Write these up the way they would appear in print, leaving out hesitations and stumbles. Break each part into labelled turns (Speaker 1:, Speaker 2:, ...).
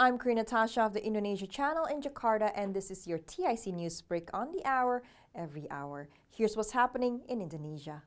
Speaker 1: I'm Natasha of the Indonesia channel in Jakarta, and this is your TIC News Break on the hour, every hour. Here's what's happening in Indonesia.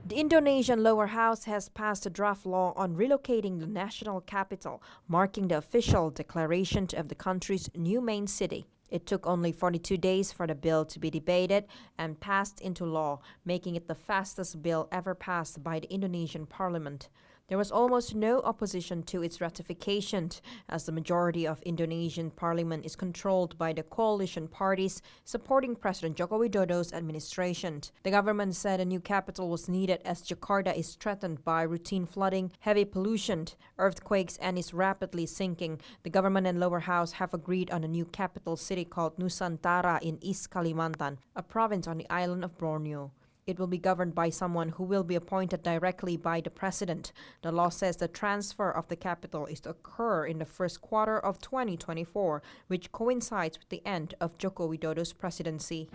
Speaker 1: The Indonesian lower house has passed a draft law on relocating the national capital, marking the official declaration of the country's new main city. It took only 42 days for the bill to be debated and passed into law, making it the fastest bill ever passed by the Indonesian parliament. There was almost no opposition to its ratification, as the majority of Indonesian parliament is controlled by the coalition parties supporting President Joko Widodo's administration. The government said a new capital was needed as Jakarta is threatened by routine flooding, heavy pollution, earthquakes, and is rapidly sinking. The government and lower house have agreed on a new capital city called Nusantara in East Kalimantan, a province on the island of Borneo. It will be governed by someone who will be appointed directly by the president. The law says the transfer of the capital is to occur in the first quarter of 2024, which coincides with the end of Joko Widodo's presidency.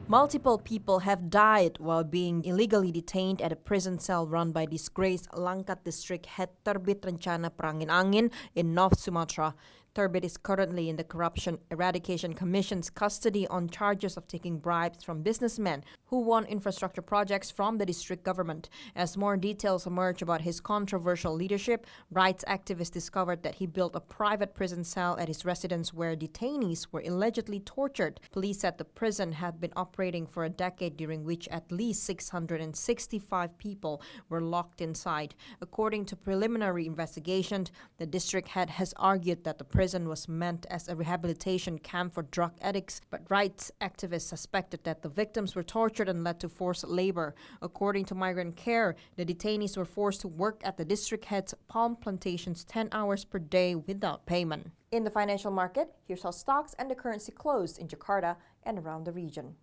Speaker 1: Multiple people have died while being illegally detained at a prison cell run by disgraced Langkat district head Terbit Rencana Perangin-Angin in North Sumatra. Terbit is currently in the Corruption Eradication Commission's custody on charges of taking bribes from businessmen who won infrastructure projects from the district government. As more details emerge about his controversial leadership, rights activists discovered that he built a private prison cell at his residence where detainees were allegedly tortured. Police said the prison had been operating for a decade, during which at least 665 people were locked inside. According to preliminary investigation, the district head has argued that the prison was meant as a rehabilitation camp for drug addicts, but rights activists suspected that the victims were tortured and led to forced labor. According to Migrant Care, the detainees were forced to work at the district head's palm plantations 10 hours per day without payment. In the financial market, here's how stocks and the currency closed in Jakarta and around the region.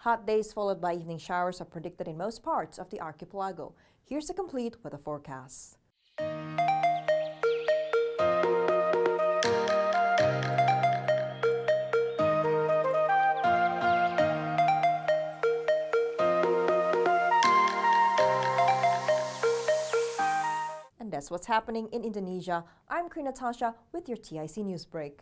Speaker 1: Hot days followed by evening showers are predicted in most parts of the archipelago. Here's the complete weather forecast. And that's what's happening in Indonesia. I'm Natasha with your TIC News Break.